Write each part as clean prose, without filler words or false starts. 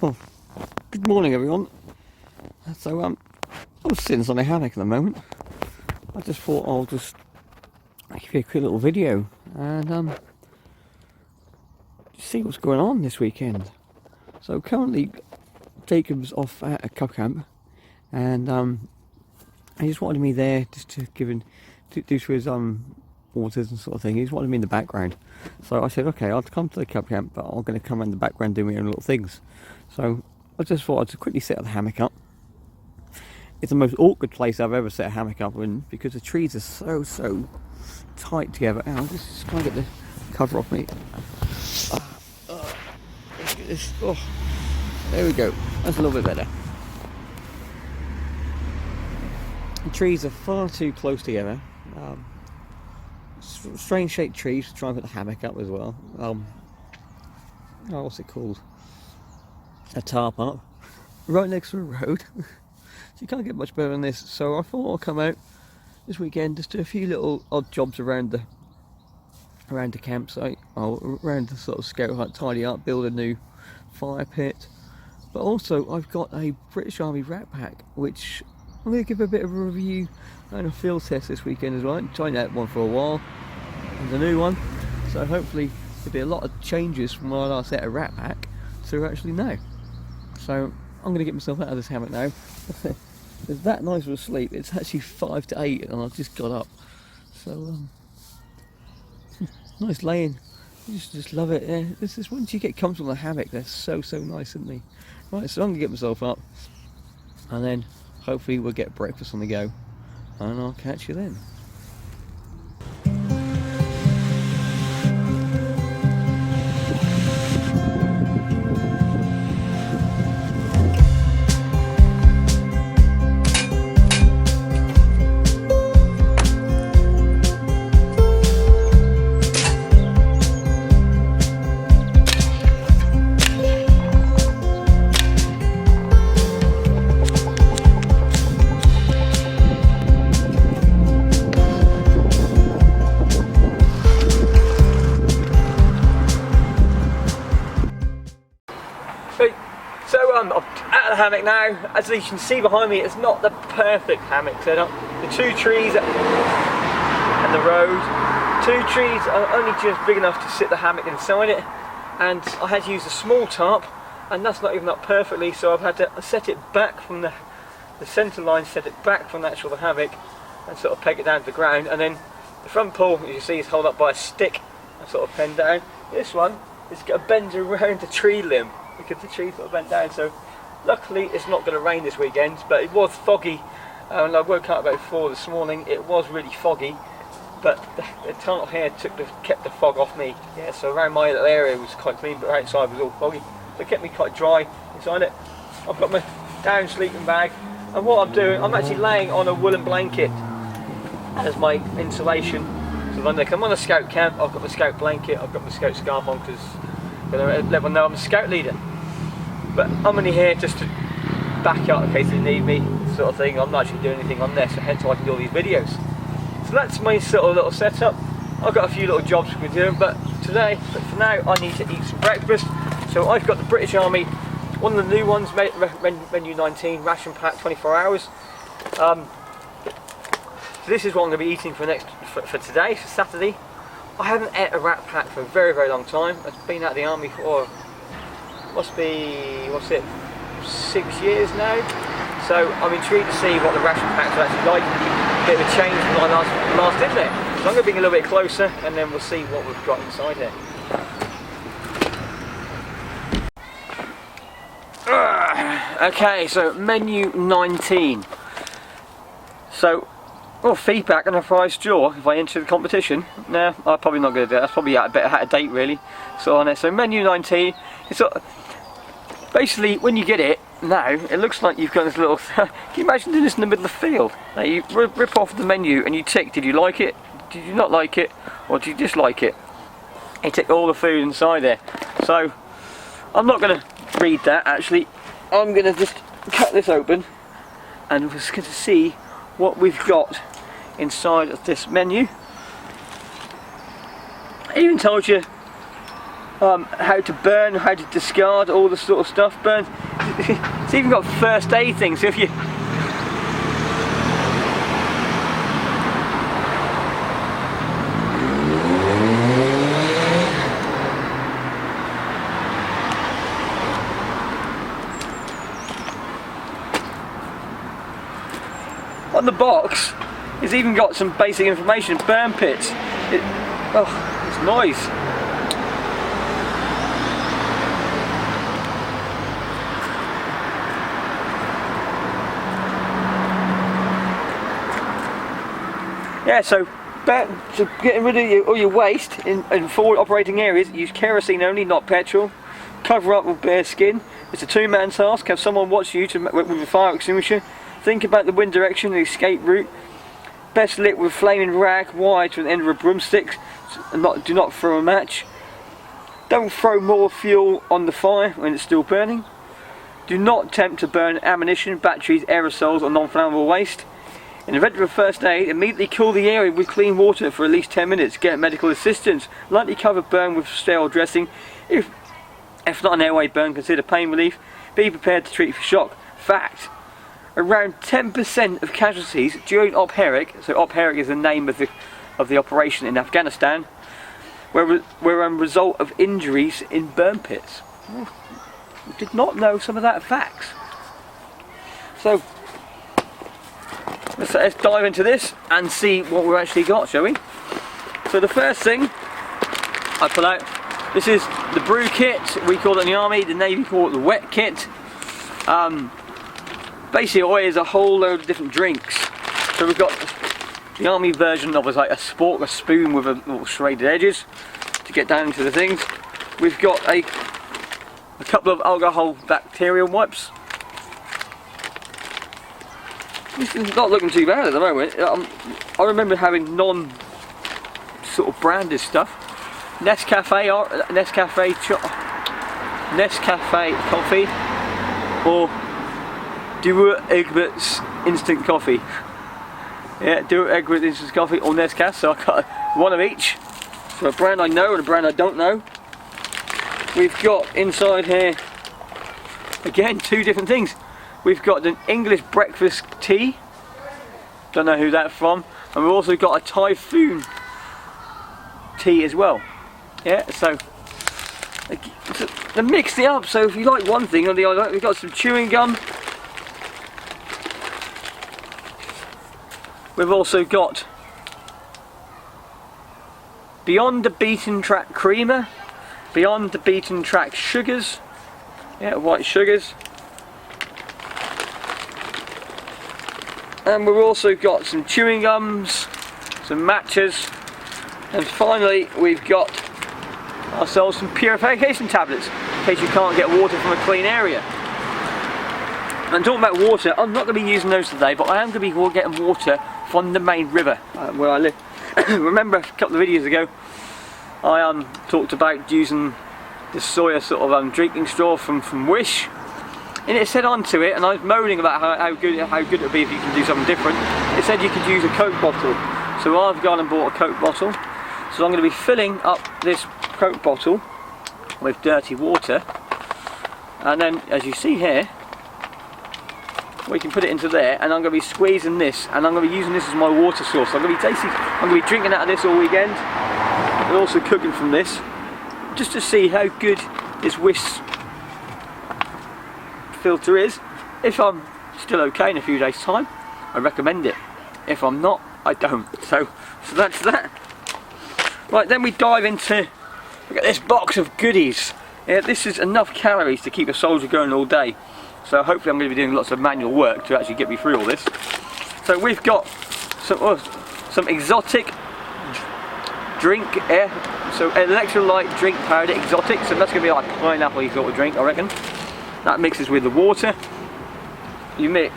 Well, good morning everyone. So I'm sitting on a hammock at the moment. I just thought I'll just give you a quick little video and see what's going on this weekend. So currently Jacob's off at a cub camp, and he just wanted me there just to do to his orders and sort of thing. He just wanted me in the background. So I said, okay, I'll come to the cub camp, but I'm going to come in the background doing my own little things. So I just thought I'd just quickly set the hammock up. It's the most awkward place I've ever set a hammock up in because the trees are so tight together. Ow, just trying to get the cover off me. Let's get this. Oh, there we go. That's a little bit better. The trees are far too close together. Strange shaped trees to try and put the hammock up as well. What's it called? A tarp up right next to a road. So you can't get much better than this. So I thought I'll come out this weekend, just do a few little odd jobs around the campsite, or around the sort of scout hut, tidy up, build a new fire pit. But also I've got a British Army rat pack, which I'm going to give a bit of a review and a field test this weekend as well. I'm trying that one for a while. There's a new one, so hopefully there'll be a lot of changes from when I last set a rat pack to actually now. So I'm going to get myself out of this hammock now. It's that nice of a sleep. It's actually 5 to 8 and I've just got up. So nice laying. You just love it. Yeah, this is once you get comfortable in the hammock, they're so nice, aren't they? Right, so I'm going to get myself up and then hopefully we'll get breakfast on the go and I'll catch you then. So I'm out of the hammock now. As you can see behind me, it's not the perfect hammock setup. The two trees and the road. Two trees are only just big enough to sit the hammock inside it, and I had to use a small tarp, and that's not even up perfectly, so I've had to set it back from the centre line, set it back from the actual hammock, and sort of peg it down to the ground. And then the front pole, as you see, is held up by a stick and sort of pinned down. This one is got to bend around the tree limb, because the trees sort of bent down. So luckily it's not going to rain this weekend, but it was foggy and I woke up about 4 this morning. It was really foggy, but the tunnel here kept the fog off me. Yeah, so around my little area was quite clean, but outside was all foggy, so it kept me quite dry inside it. I've got my down sleeping bag, and what I'm doing, I'm actually laying on a woolen blanket as my insulation. So when I'm on a scout camp, I've got my scout blanket, I've got my scout scarf on, because let everyone know I'm a scout leader. But I'm only here just to back up in case they need me, sort of thing. I'm not actually doing anything on there, so hence why I can do all these videos. So that's my sort of little setup. I've got a few little jobs we're doing, but for now, I need to eat some breakfast. So I've got the British Army, one of the new ones, menu 19, ration pack, 24 hours. So this is what I'm going to be eating for today, for Saturday. I haven't ate a rat pack for a very long time. I've been out of the army for, what's it, 6 years now. So I'm intrigued to see what the ration packs are actually like. A bit of a change from when I last did it. So I'm going to bring a little bit closer and then we'll see what we've got inside here. Okay, so menu 19. So, feedback on a prize draw if I enter the competition. Nah, I'm probably not going to do that. That's probably out of date really. So on there. So menu 19. It's sort of, basically when you get it now, it looks like you've got this little. Can you imagine doing this in the middle of the field? Now you rip off the menu and you tick. Did you like it? Did you not like it? Or did you dislike it? You tick all the food inside there. So I'm not going to read that actually. I'm going to just cut this open and we're just going to see what we've got inside of this menu. It even tells you how to burn, how to discard, all the sort of stuff. Burn. It's even got first aid things. So if you on the box, it's even got some basic information. Burn pits. Oh, it's noise. Yeah, so getting rid of all your waste in forward operating areas, use kerosene only, not petrol. Cover up with bare skin. It's a two-man task. Have someone watch you with a fire extinguisher. Think about the wind direction, the escape route. Best lit with flaming rag wide to the end of a broomstick. Do not throw a match. Don't throw more fuel on the fire when it's still burning. Do not attempt to burn ammunition, batteries, aerosols or non-flammable waste. In the event of a first aid, immediately cool the area with clean water for at least 10 minutes. Get medical assistance. Lightly cover burn with sterile dressing. If not an airway burn, consider pain relief. Be prepared to treat for shock. Fact: around 10% of casualties during Op Herrick, so Op Herrick is the name of the operation in Afghanistan, were a result of injuries in burn pits. Oh, I did not know some of that facts. So let's dive into this and see what we've actually got, shall we? So the first thing I pull out, this is the brew kit. We call it in the army, the Navy call it the wet kit. Basically all it is a whole load of different drinks. So we've got the army version of like a spork, a spoon with a little serrated edges to get down into the things. We've got a couple of alcohol bacterial wipes. This is not looking too bad at the moment. I remember having sort of branded stuff. Nescafe coffee, or Duo Egbert's instant coffee. Yeah, Duo Egbert's instant coffee or Nescafe. So I got one of each. So a brand I know and a brand I don't know. We've got inside here again two different things. We've got an English breakfast tea, don't know who that's from, and we've also got a Typhoon tea as well. Yeah, so they mixed it up, so if you like one thing or the other, we've got some chewing gum. We've also got Beyond the Beaten Track creamer, Beyond the Beaten Track sugars, yeah, white sugars. And we've also got some chewing gums, some matches, and finally we've got ourselves some purification tablets in case you can't get water from a clean area. And talking about water, I'm not going to be using those today, but I am going to be getting water from the main river where I live. Remember a couple of videos ago I talked about using the soya sort of drinking straw from Wish. And it said onto it, and I was moaning about how good it would be if you can do something different. It said you could use a Coke bottle. So I've gone and bought a Coke bottle. So I'm going to be filling up this Coke bottle with dirty water. And then, as you see here, we can put it into there, and I'm going to be squeezing this, and I'm going to be using this as my water source. I'm going to be drinking out of this all weekend, and also cooking from this, just to see how good this Wish filter is. If I'm still okay in a few days time, I recommend it. If I'm not, I don't. So that's that. Right, then we dive into, look at this box of goodies. Yeah, this is enough calories to keep a soldier going all day. So hopefully I'm going to be doing lots of manual work to actually get me through all this. So we've got some exotic drink, so electrolyte drink powder, exotic. So that's going to be like pineapple sort of drink, I reckon. That mixes with the water. You mix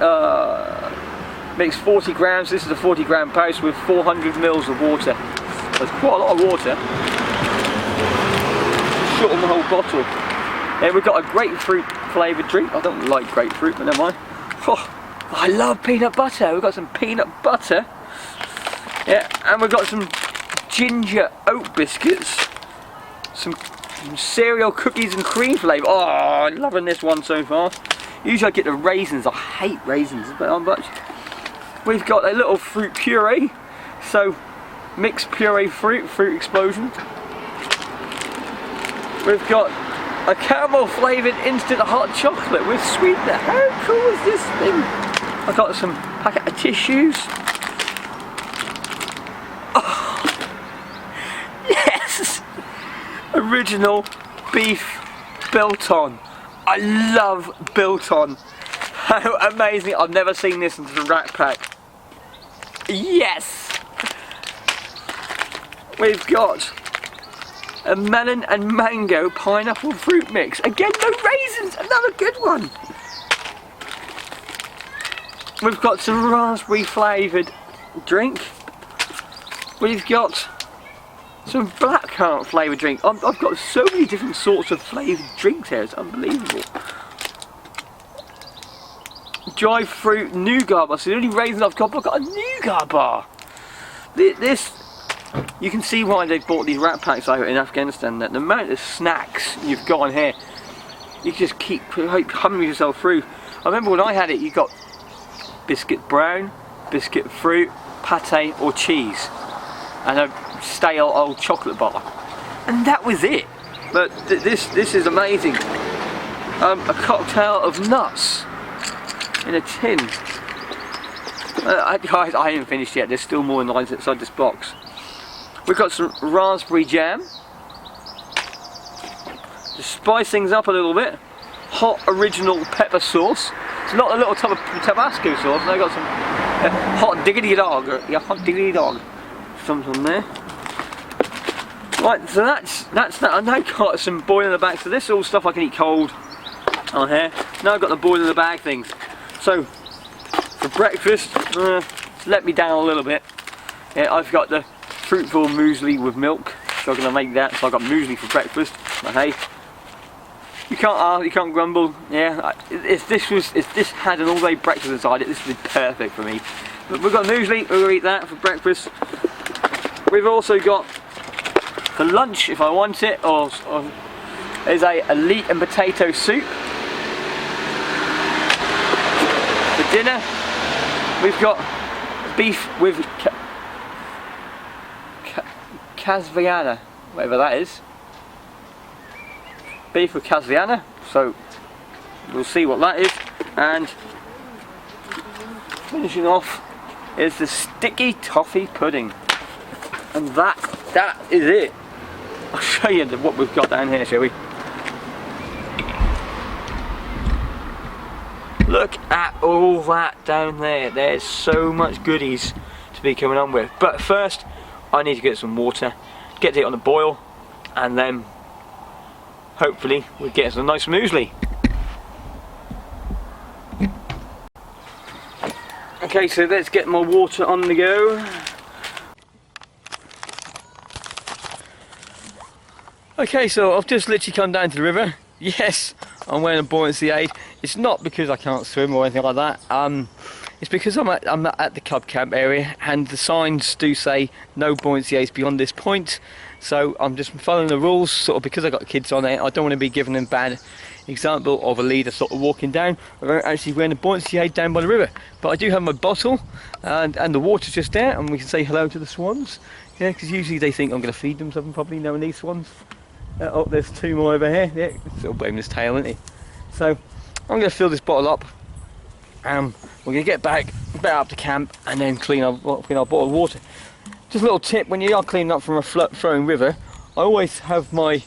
40 grams. This is a 40 gram pouch with 400 mils of water. That's quite a lot of water. Short on the whole bottle. Yeah, we've got a grapefruit flavoured drink. I don't like grapefruit, but never mind. Oh, I love peanut butter. We've got some peanut butter. Yeah, and we've got some ginger oat biscuits. Some some cereal, cookies and cream flavour. Oh, I'm loving this one so far. Usually I get the raisins. I hate raisins, but not much. We've got a little fruit puree. So, mixed puree fruit explosion. We've got a caramel flavoured instant hot chocolate with sweetener. How cool is this thing? I've got some packet of tissues. Oh, yes! Original beef biltong. I love biltong. How amazing. I've never seen this in the Rat Pack. Yes! We've got a melon and mango pineapple fruit mix. Again, no raisins, another good one. We've got some raspberry flavoured drink. We've got some blackcurrant flavoured drink. I've got so many different sorts of flavoured drinks here, it's unbelievable. Dry fruit nougat bar. So the only raisin I've got a nougat bar. This, you can see why they bought these Rat Packs over in Afghanistan. That the amount of snacks you've got on here, you just keep humming yourself through. I remember when I had it, you got biscuit brown, biscuit fruit, pate or cheese, and a stale old chocolate bar, and that was it. But this is amazing. A cocktail of nuts in a tin. Guys, I haven't finished yet. There's still more lines inside this box. We've got some raspberry jam to spice things up a little bit. Hot original pepper sauce. It's not a little tub of Tabasco sauce. I've got some hot diggity dog. Yeah, hot diggity dog. Something there. Right, so that's that. I've now got some boil in the bag. So this is all stuff I can eat cold on here. Now I've got the boil in the bag things. So for breakfast, let me down a little bit. Yeah, I've got the fruitful muesli with milk. So I'm gonna make that. So I've got muesli for breakfast. But hey, you can't grumble. Yeah, if this had an all-day breakfast inside it, this would be perfect for me. But we've got muesli. We're gonna eat that for breakfast. We've also got for lunch, if I want it, or is a leek and potato soup. For dinner, we've got beef with Casviana, whatever that is. Beef with Casviana, so we'll see what that is. And finishing off is the sticky toffee pudding. And that is it. I'll show you what we've got down here, shall we? Look at all that down there. There's so much goodies to be coming on with. But first, I need to get some water, get it on the boil, and then hopefully we'll get some nice muesli. Okay, so let's get my water on the go. Okay, so I've just literally come down to the river. Yes, I'm wearing a buoyancy aid. It's not because I can't swim or anything like that. It's because I'm at the Cub Camp area, and the signs do say no buoyancy aids beyond this point. So I'm just following the rules, sort of, because I've got kids on it. I don't want to be giving them bad example of a leader sort of walking down without actually wearing a buoyancy aid down by the river. But I do have my bottle, and the water's just there, and we can say hello to the swans. Yeah, because usually they think I'm going to feed them something, probably, knowing these swans. Oh, there's two more over here. Yeah, still blaming his tail, isn't he? So I'm going to fill this bottle up. We're going to get back up to camp and then clean our bottle of water. Just a little tip: when you are cleaning up from a flowing river, I always have my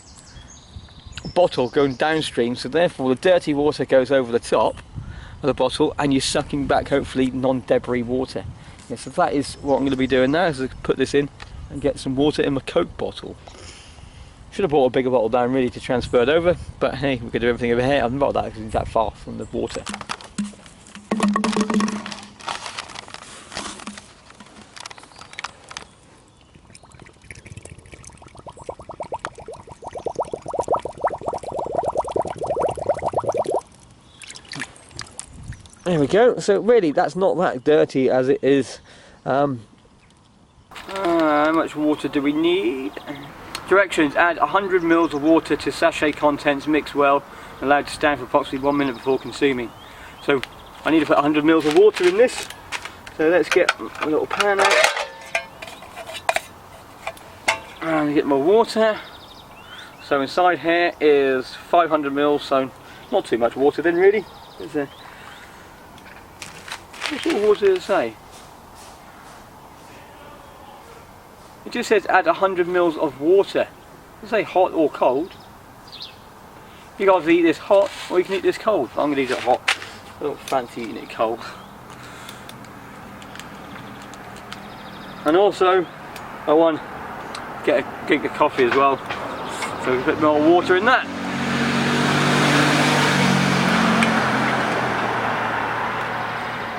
bottle going downstream, so therefore the dirty water goes over the top of the bottle, and you're sucking back hopefully non-debris water. Yeah, so that is what I'm going to be doing now. Is to put this in and get some water in my Coke bottle. Should have brought a bigger bottle down really to transfer it over, but hey, we could do everything over here. I haven't got that because it's that far from the water. There we go. So really, that's not that dirty as it is. How much water do we need? Directions: add 100 ml of water to sachet contents, mix well, and allowed to stand for approximately 1 minute before consuming. So I need to put 100 ml of water in this. So let's get a little pan out and get my water. So inside here is 500 ml, so not too much water then really. What sort of water does it say? It just says add 100 ml of water. It doesn't say hot or cold. You guys eat this hot or you can eat this cold. I'm going to eat it hot. I don't fancy eating it cold. And also I want to get a drink of coffee as well. So a bit more water in that.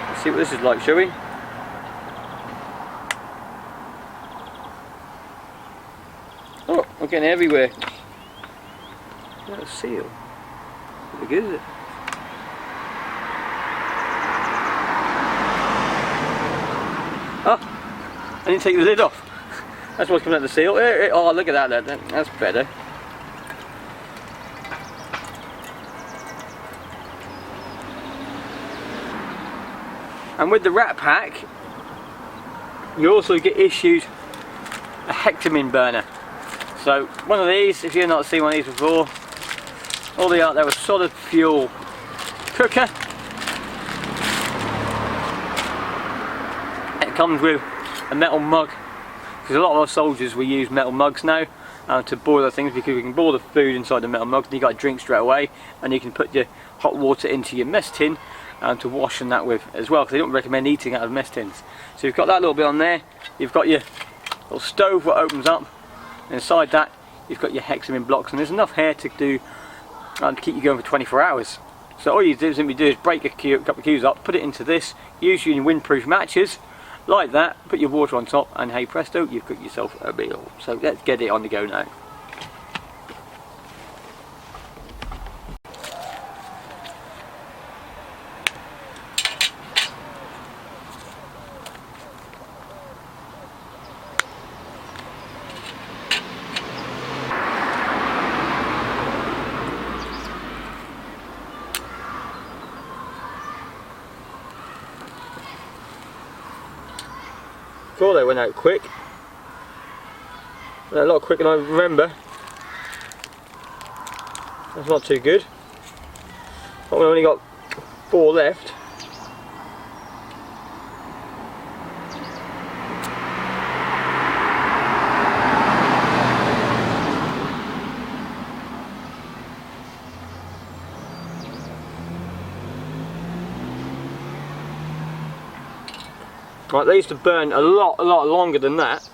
Let's see what this is like, shall we? Oh, I'm getting everywhere. That's a seal. Pretty good, is it? Oh, I didn't take the lid off. That's what's coming out of the seal. Oh, look at that. That's better. And with the Rat Pack, you also get issued a hectamin burner. So one of these, if you've not seen one of these before, all they are, they're a solid fuel cooker. It comes with a metal mug, because a lot of our soldiers will use metal mugs now to boil the things, because we can boil the food inside the metal mug, and you got a drink straight away, and you can put your hot water into your mess tin to wash and that with as well, because they don't recommend eating out of mess tins. So you've got that little bit on there, you've got your little stove that opens up, and inside that you've got your hexamin blocks, and there's enough here to do to keep you going for 24 hours. So all you simply do is break a couple of cues up, put it into this, use your windproof matches like that, put your water on top, and hey presto, you've cooked yourself a meal. So let's get it on the go now. God, they went out quick. A lot quicker than I remember. That's not too good. But we only got 4 left. Right, they used to burn a lot longer than that.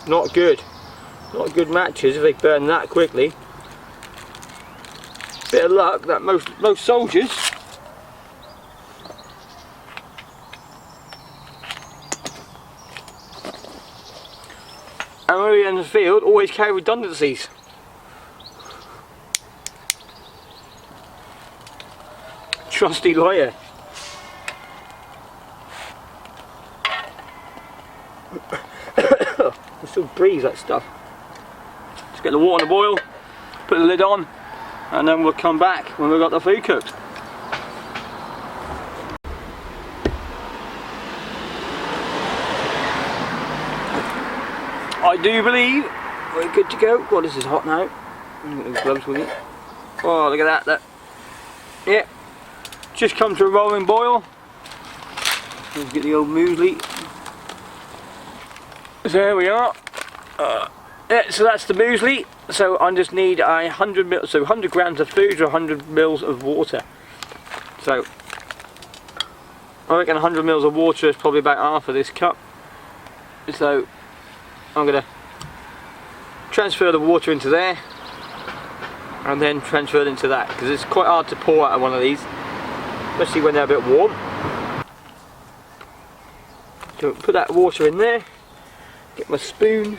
Not good. Not good matches if they burn that quickly. Bit of luck that most soldiers and when we're in the field always carry redundancies. Trusty liar. I still breathe that stuff. Just get the water on the boil, put the lid on, and then we'll come back when we've got the food cooked. I do believe we're good to go. God, this is hot now. Get those gloves with it. Oh, look at that. Yeah, just come to a rolling boil. Let's get the old muesli. So there we are. Yeah, so that's the muesli. So I just need 100 grams of food or 100 mils of water. So I reckon 100 mils of water is probably about half of this cup. So I'm going to transfer the water into there and then transfer it into that, because it's quite hard to pour out of one of these, especially when they're a bit warm. So put that water in there, get my spoon.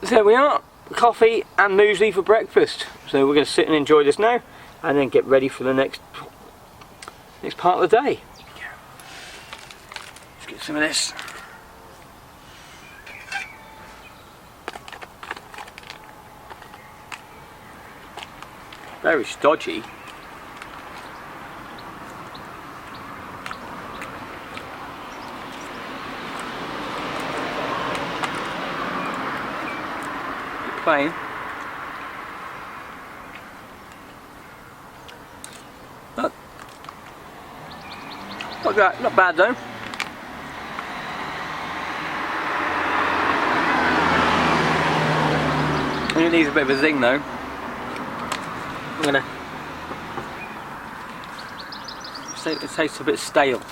So there we are, coffee and muesli for breakfast. So we're going to sit and enjoy this now and then get ready for the next part of the day. Let's get some of this. Very stodgy. Plain. Not bad though. It needs a bit of a zing though. I'm gonna. It tastes a bit stale,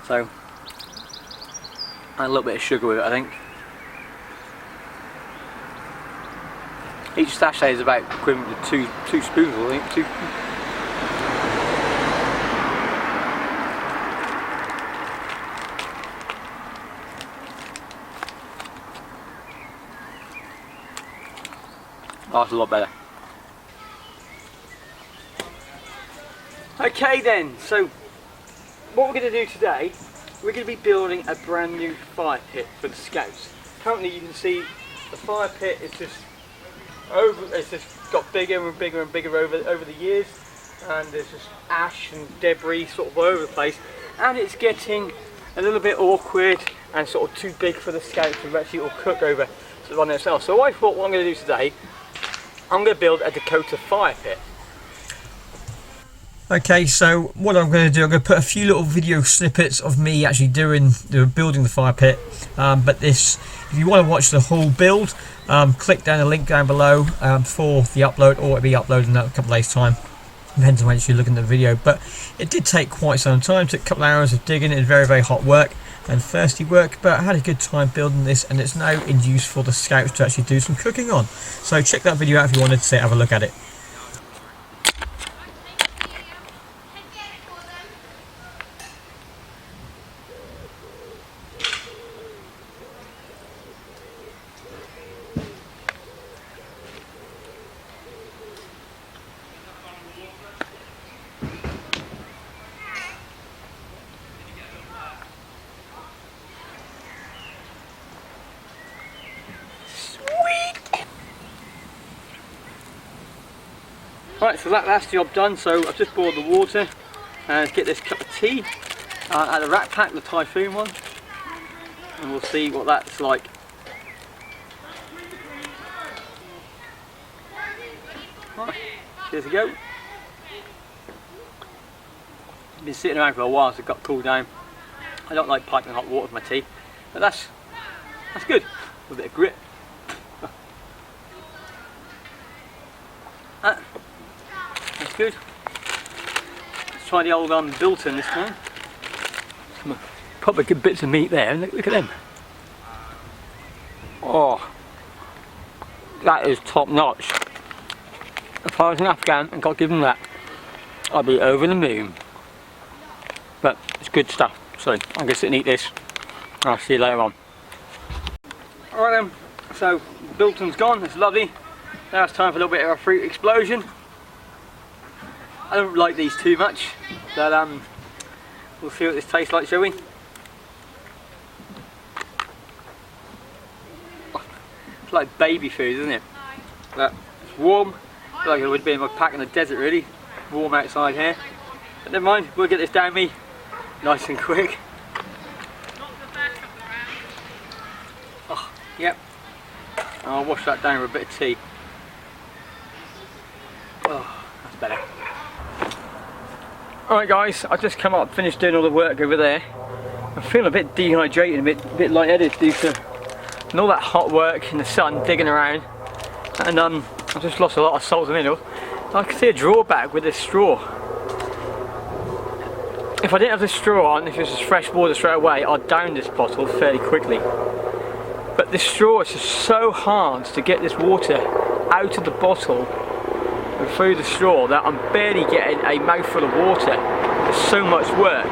so add a little bit of sugar with it, I think. Each sachet is about equivalent to two spoonfuls, I think. Oh, that's a lot better. Okay then, so what we're going to do today, we're going to be building a brand new fire pit for the Scouts. Currently you can see the fire pit is just it's just got bigger and bigger and bigger over the years, and there's just ash and debris sort of all over the place, and it's getting a little bit awkward and sort of too big for the Scouts to actually all cook over on themselves. So I thought what I'm going to do today, I'm going to build a Dakota fire pit. Okay, so what I'm going to do, I'm going to put a few little video snippets of me actually building the fire pit. But if you want to watch the whole build, click down the link down below for the upload, or it'll be uploaded in a couple of days' time. Depends on when you're looking at the video. But it did take quite some time. It took a couple of hours of digging. It was very, very hot work and thirsty work, but I had a good time building this, and it's now in use for the Scouts to actually do some cooking on. So check that video out if you wanted to have a look at it. Right, so that's the job done. So I've just boiled the water and get this cup of tea out of the Rat Pack, the Typhoon one, and we'll see what that's like. Right, cheers we go. Been sitting around for a while, so it got cooled down. I don't like piping hot water with my tea, but that's good. A bit of grit. That's good. Let's try the old Bilton this time. Some proper good bits of meat there. Look at them. Oh, that is top notch. If I was an Afghan and got given that, I'd be over the moon. But it's good stuff. So I'm going to sit and eat this. I'll see you later on. Alright then, so Bilton's gone. It's lovely. Now it's time for a little bit of a fruit explosion. I don't like these too much, but we'll see what this tastes like, shall we? It's like baby food, isn't it? But it's warm, like it would be in my pack in the desert really. Warm outside here. But never mind, we'll get this down me nice and quick. Oh, yep. And I'll wash that down with a bit of tea. Oh, that's better. Alright guys, I've just come up, finished doing all the work over there. I'm feeling a bit dehydrated, a bit lightheaded due to all that hot work in the sun, digging around. And I've just lost a lot of salts and minerals. I can see a drawback with this straw. if I didn't have the straw on, if it was just fresh water straight away, I'd down this bottle fairly quickly. But this straw is just so hard to get this water out of the bottle and through the straw that I'm barely getting a mouthful of water. There's so much work,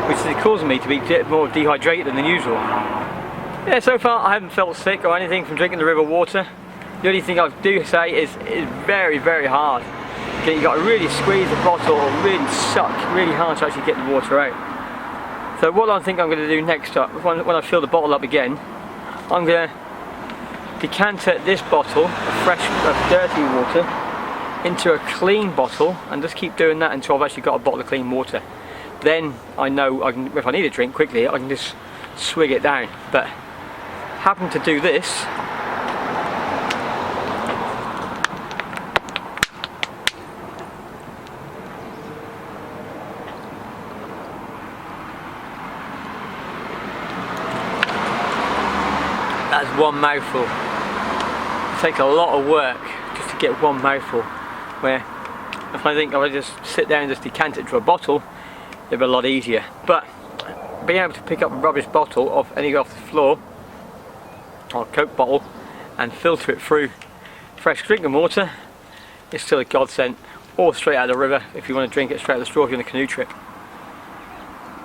which is causing me to be a bit more dehydrated than usual. Yeah, so far I haven't felt sick or anything from drinking the river water. The only thing I do say is it's very, very hard. You've got to really squeeze the bottle or really suck really hard to actually get the water out. So what I think I'm going to do next up, when I fill the bottle up again, I'm going to decanter this bottle of dirty water into a clean bottle and just keep doing that until I've actually got a bottle of clean water. Then I know if I need a drink quickly, I can just swig it down. But having to do this, that's one mouthful. It takes a lot of work just to get one mouthful. Where if I think if I just sit there and just decant it to a bottle, it'd be a lot easier. But being able to pick up a rubbish bottle of any off the floor or a Coke bottle and filter it through fresh drinking water is still a godsend. Or straight out of the river if you want to drink it straight out of the straw if you're on a canoe trip.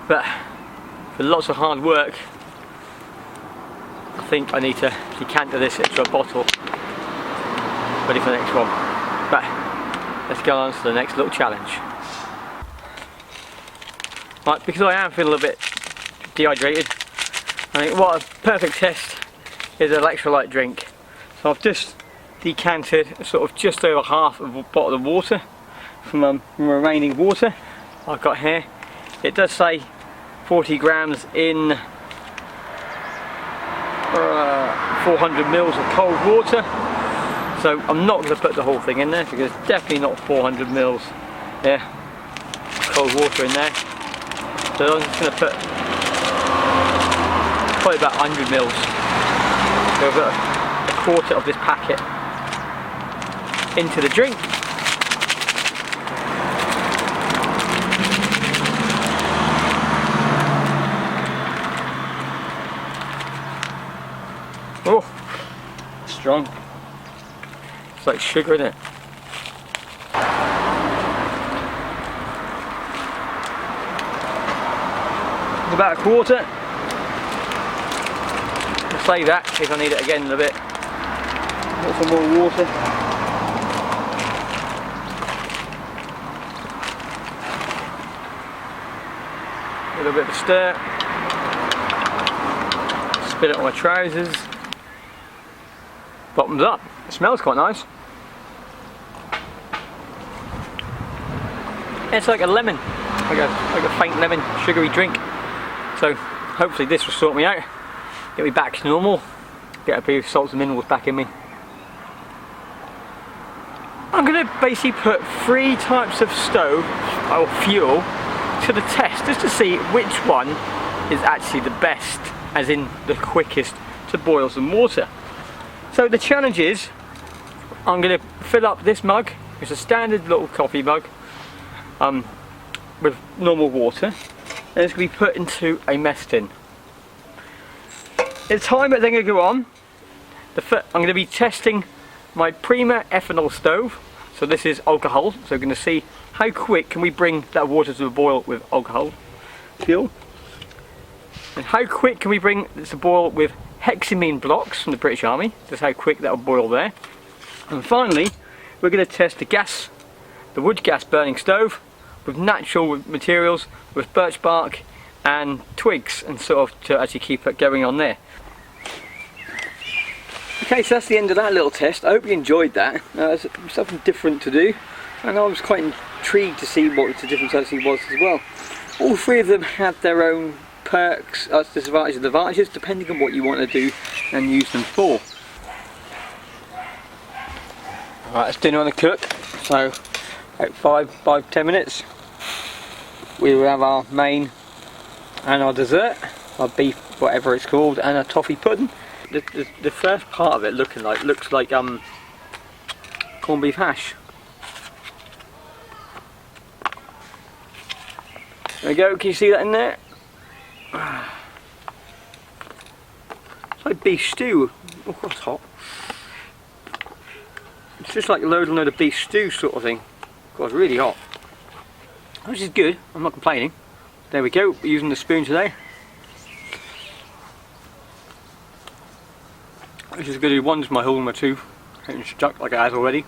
But for lots of hard work, I think I need to decanter this into a bottle ready for the next one. But let's go on to the next little challenge. Right, because I am feeling a little bit dehydrated, I think what a perfect test is an electrolyte drink. So I've just decanted sort of just over half of a bottle of water from remaining water I've got here. It does say 40 grams in 400 mils of cold water. So I'm not going to put the whole thing in there because it's definitely not 400 mils cold water in there. So I'm just going to put probably about 100 mils. So I've got a quarter of this packet into the drink. Oh, strong. It's like sugar in it. About a quarter. I'll save that in case I need it again in a bit. Got some more water. A little bit of a stir. Spit it on my trousers. Bottoms up. It smells quite nice. It's like a lemon, like a faint lemon sugary drink. So hopefully this will sort me out, get me back to normal, get a few salts and minerals back in me. I'm going to basically put 3 types of stove or fuel to the test just to see which one is actually the best, as in the quickest to boil some water. So the challenge is, I'm going to fill up this mug, it's a standard little coffee mug, with normal water, and it's going to be put into a mess tin. The timer then going to go on. I'm going to be testing my Prima ethanol stove, so this is alcohol, so we're going to see how quick can we bring that water to a boil with alcohol fuel, and how quick can we bring this to boil with hexamine blocks from the British Army, just how quick that will boil there. And finally we're going to test the wood gas burning stove with natural materials, with birch bark and twigs, and sort of to actually keep it going on there. Okay, so that's the end of that little test. I hope you enjoyed that. There's something different to do, and I was quite intrigued to see what the difference actually was as well. All 3 of them had their own perks, disadvantages and advantages, depending on what you want to do and use them for. Alright, it's dinner on the cook, so about 5-10 minutes we will have our main and our dessert, our beef whatever it's called, and a toffee pudding. The first part of it looks like corned beef hash. There we go, can you see that in there? It's like beef stew. Oh, that's hot. It's just like a load of beef stew sort of thing. God, it's really hot. Which is good, I'm not complaining. There we go, we're using the spoon today. Which is going to do one to my hole in my tooth. It's stuck like it has already.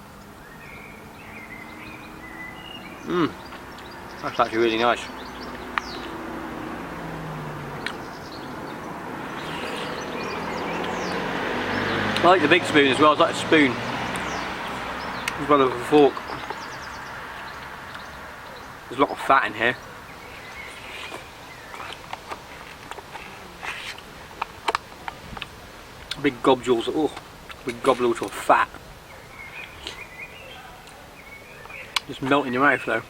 That's actually really nice. I like the big spoon as well, I like a spoon as well as a fork. There's a lot of fat in here. Big globules, oh, big globules of fat. Just melt in your mouth though.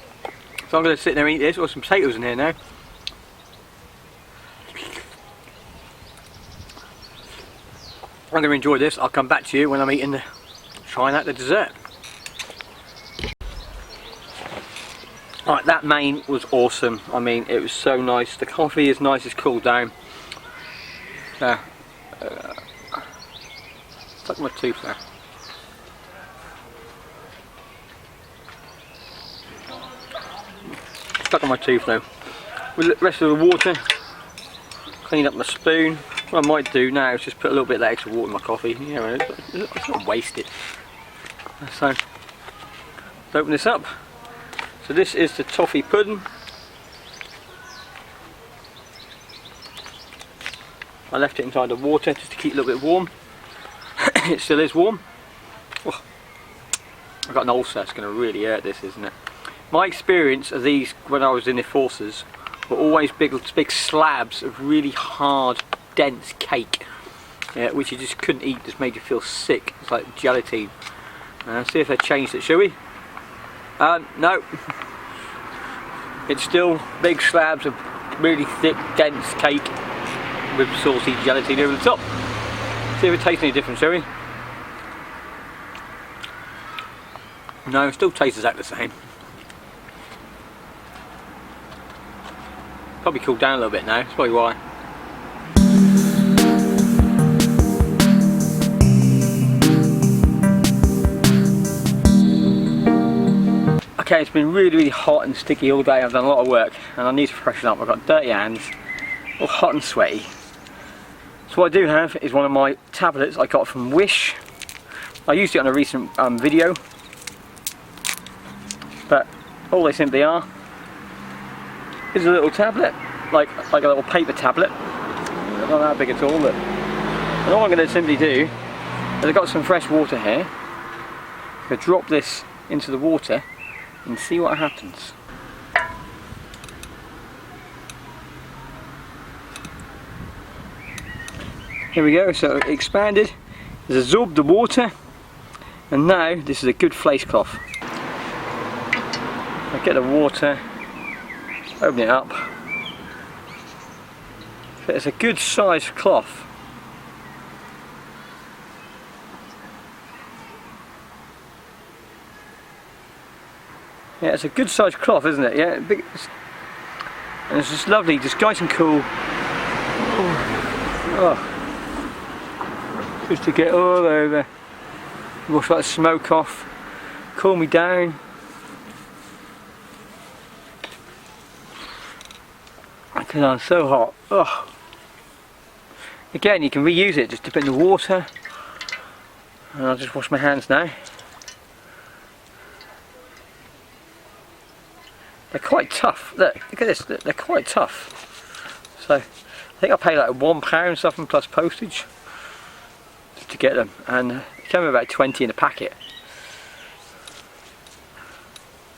So I'm going to sit there and eat this. Got some potatoes in here now. I'm going to enjoy this. I'll come back to you when I'm eating trying out the dessert. Right, that main was awesome. I mean, it was so nice. The coffee is nice, it's cooled down. Stuck in my tooth there. Stuck on my tooth though. With the rest of the water, clean up my spoon. What I might do now is just put a little bit of that extra water in my coffee. You know, it's not wasted. So, let's open this up. So this is the toffee pudding. I left it inside the water just to keep it a little bit warm. It still is warm. Oh, I've got an ulcer, it's going to really hurt this, isn't it? My experience of these when I was in the forces were always big slabs of really hard, dense cake, which you just couldn't eat, just made you feel sick. It's like gelatine. See if they changed it, shall we? No. It's still big slabs of really thick, dense cake with saucy gelatine over the top. See if it tastes any different, shall we? No, it still tastes exactly the same. Probably cooled down a little bit now, that's probably why. Okay, it's been really hot and sticky all day. I've done a lot of work and I need to freshen up. I've got dirty hands, all hot and sweaty. So what I do have is one of my tablets I got from Wish. I used it on a recent video, but all they simply are is a little tablet, like a little paper tablet. Not that big at all, look. And all I'm going to simply do is I've got some fresh water here. I'm going to drop this into the water and see what happens. Here we go, so it expanded, it's absorbed the water, and now this is a good face cloth. I get the water, open it up, but it's a good sized cloth. Yeah, it's a good sized cloth, isn't it? Yeah, big, and it's just lovely, just nice and cool. Oh. Just to get all over, wash that smoke off, cool me down. Because I'm so hot. Oh. Again, you can reuse it, just dip it in the water. And I'll just wash my hands now. They're quite tough. Look at this, they're quite tough. So, I think I pay like £1 something plus postage to get them, and they come in about 20 in a packet.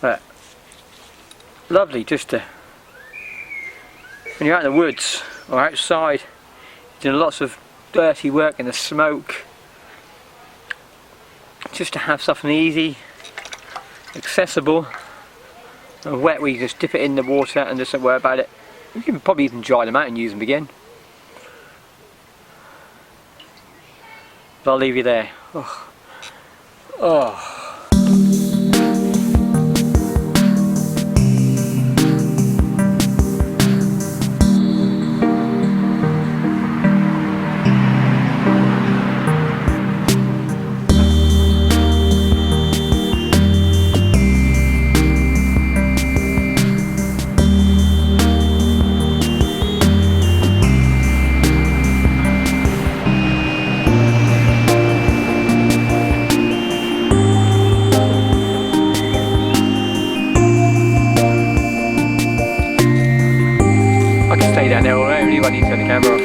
But lovely just to, when you're out in the woods or outside doing lots of dirty work in the smoke, just to have something easy, accessible and wet where you just dip it in the water and just don't worry about it. You can probably even dry them out and use them again. But I'll leave you there. Oh. Oh. camera.